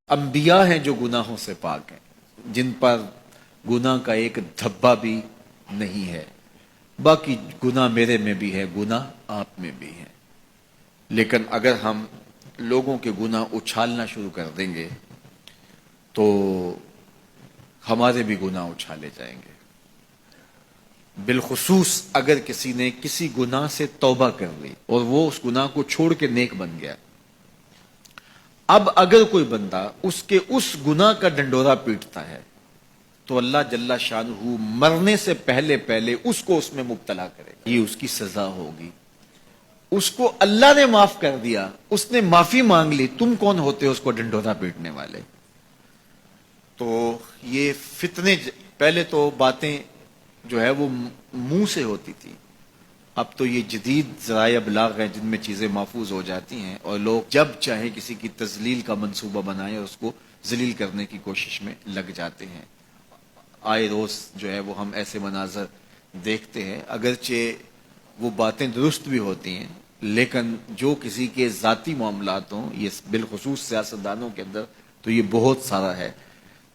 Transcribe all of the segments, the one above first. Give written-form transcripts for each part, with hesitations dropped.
انبیاء ہیں جو گناہوں سے پاک ہیں، جن پر گناہ کا ایک دھبا بھی نہیں ہے۔ باقی گناہ میرے میں بھی ہے، گناہ آپ میں بھی ہے، لیکن اگر ہم لوگوں کے گناہ اچھالنا شروع کر دیں گے تو ہمارے بھی گناہ اچھالے جائیں گے۔ بالخصوص اگر کسی نے کسی گناہ سے توبہ کر لی اور وہ اس گناہ کو چھوڑ کے نیک بن گیا، اب اگر کوئی بندہ اس کے اس گناہ کا ڈنڈورا پیٹتا ہے تو اللہ جل شانہ مرنے سے پہلے اس کو اس میں مبتلا کرے گا، یہ اس کی سزا ہوگی۔ اس کو اللہ نے معاف کر دیا، اس نے معافی مانگ لی، تم کون ہوتے ہو اس کو ڈنڈورا پیٹنے والے؟ تو یہ فتنے پہلے تو باتیں جو ہے وہ منہ سے ہوتی تھی، اب تو یہ جدید ذرائع ابلاغ ہیں جن میں چیزیں محفوظ ہو جاتی ہیں اور لوگ جب چاہے کسی کی تذلیل کا منصوبہ بنائیں اور اس کو ذلیل کرنے کی کوشش میں لگ جاتے ہیں۔ آئے روز جو ہے وہ ہم ایسے مناظر دیکھتے ہیں، اگرچہ وہ باتیں درست بھی ہوتی ہیں، لیکن جو کسی کے ذاتی معاملات ہوں، یہ بالخصوص سیاستدانوں کے اندر تو یہ بہت سارا ہے،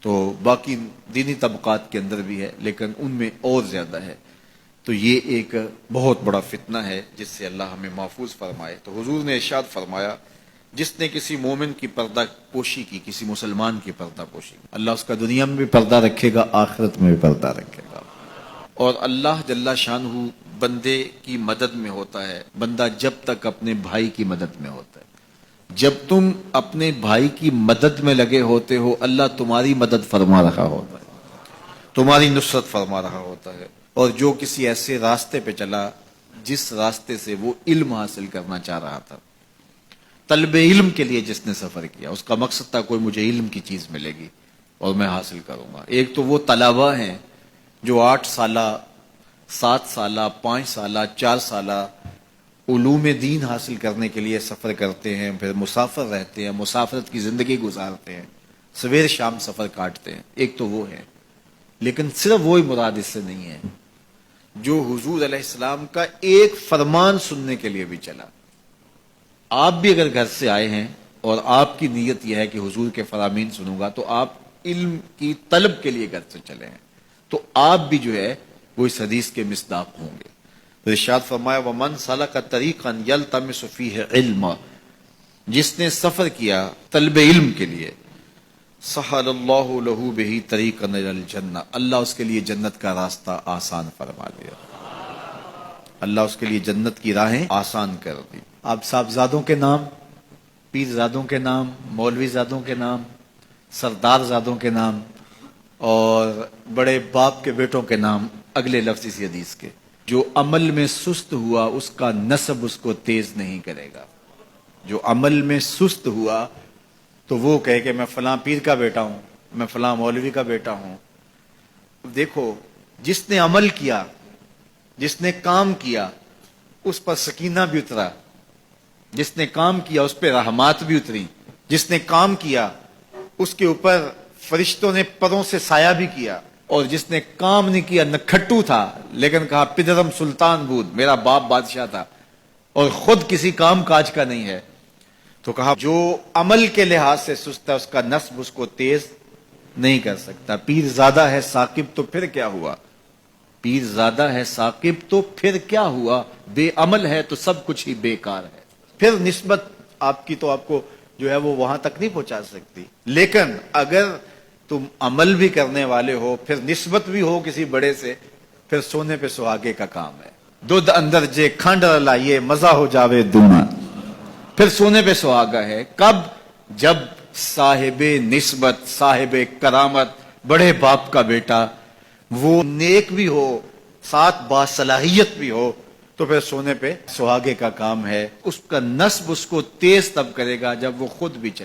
تو باقی دینی طبقات کے اندر بھی ہے لیکن ان میں اور زیادہ ہے۔ تو یہ ایک بہت بڑا فتنہ ہے جس سے اللہ ہمیں محفوظ فرمائے۔ تو حضور نے ارشاد فرمایا، جس نے کسی مومن کی پردہ پوشی کی، کسی مسلمان کی پردہ پوشی کی، اللہ اس کا دنیا میں بھی پردہ رکھے گا، آخرت میں بھی پردہ رکھے گا۔ اور اللہ جل شانہ بندے کی مدد میں ہوتا ہے، بندہ جب تک اپنے بھائی کی مدد میں ہوتا ہے۔ جب تم اپنے بھائی کی مدد میں لگے ہوتے ہو، اللہ تمہاری مدد فرما رہا ہوتا ہے، تمہاری نصرت فرما رہا ہوتا ہے۔ اور جو کسی ایسے راستے پہ چلا جس راستے سے وہ علم حاصل کرنا چاہ رہا تھا، طلب علم کے لیے جس نے سفر کیا، اس کا مقصد تھا کوئی مجھے علم کی چیز ملے گی اور میں حاصل کروں گا۔ ایک تو وہ طلباء ہیں جو 8 سالہ، 7 سالہ، 5 سالہ، 4 سالہ علوم دین حاصل کرنے کے لیے سفر کرتے ہیں، پھر مسافر رہتے ہیں، مسافرت کی زندگی گزارتے ہیں، سویر شام سفر کاٹتے ہیں، ایک تو وہ ہے۔ لیکن صرف وہی مراد اس سے نہیں ہے جو حضور علیہ السلام کا ایک فرمان سننے کے لیے بھی چلا۔ آپ بھی اگر گھر سے آئے ہیں اور آپ کی نیت یہ ہے کہ حضور کے فرامین سنوں گا، تو آپ علم کی طلب کے لیے گھر سے چلے ہیں، تو آپ بھی جو ہے وہ اس حدیث کے مصداق ہوں گے۔ تو ارشاد فرمایا، وَمَنْ سَلَكَ طَرِيقًا يَلْتَمِسُ فِيهِ عِلْمًا، جس نے سفر کیا طلب علم کے لیے، سہل اللہ لہ بہ طریقا الی الجنہ، اللہ اس کے لیے جنت کا راستہ آسان فرما دیا، اللہ اس کے لیے جنت کی راہیں آسان کر دی۔ آپ صاحبزادوں کے نام، پیر زادوں کے نام، مولوی زادوں کے نام، سردار زادوں کے نام اور بڑے باپ کے بیٹوں کے نام اگلے لفظ اسی حدیث کے، جو عمل میں سست ہوا اس کا نسب اس کو تیز نہیں کرے گا۔ جو عمل میں سست ہوا تو وہ کہے کہ میں فلاں پیر کا بیٹا ہوں، میں فلاں مولوی کا بیٹا ہوں۔ دیکھو، جس نے عمل کیا، جس نے کام کیا، اس پر سکینہ بھی اترا، جس نے کام کیا اس پہ رحمات بھی اتری، جس نے کام کیا اس کے اوپر فرشتوں نے پروں سے سایہ بھی کیا، اور جس نے کام نہیں کیا، نکھٹو تھا لیکن کہا پدرم سلطان بود، میرا باپ بادشاہ تھا اور خود کسی کام کاج کا نہیں ہے، تو کہا جو عمل کے لحاظ سے سست ہے اس کا نسب اس کو تیز نہیں کر سکتا۔ پیر زادہ ہے ثاقب تو پھر کیا ہوا، پیر زادہ ہے ثاقب تو پھر کیا ہوا، بے عمل ہے تو سب کچھ ہی بیکار ہے۔ پھر نسبت آپ کی تو آپ کو جو ہے وہ وہاں تک نہیں پہنچا سکتی، لیکن اگر تم عمل بھی کرنے والے ہو، پھر نسبت بھی ہو کسی بڑے سے، پھر سونے پہ سہاگے کا کام ہے۔ دودھ اندر جے کھانڈ لائیے مزہ ہو جاوے دونا، پھر سونے پہ سہاگا ہے۔ کب؟ جب صاحب نسبت، صاحب کرامت، بڑے باپ کا بیٹا وہ نیک بھی ہو، ساتھ باصلاحیت بھی ہو، تو پھر سونے پہ سہاگے کا کام ہے۔ اس کا نسب اس کو تیز تب کرے گا جب وہ خود بھی چلے۔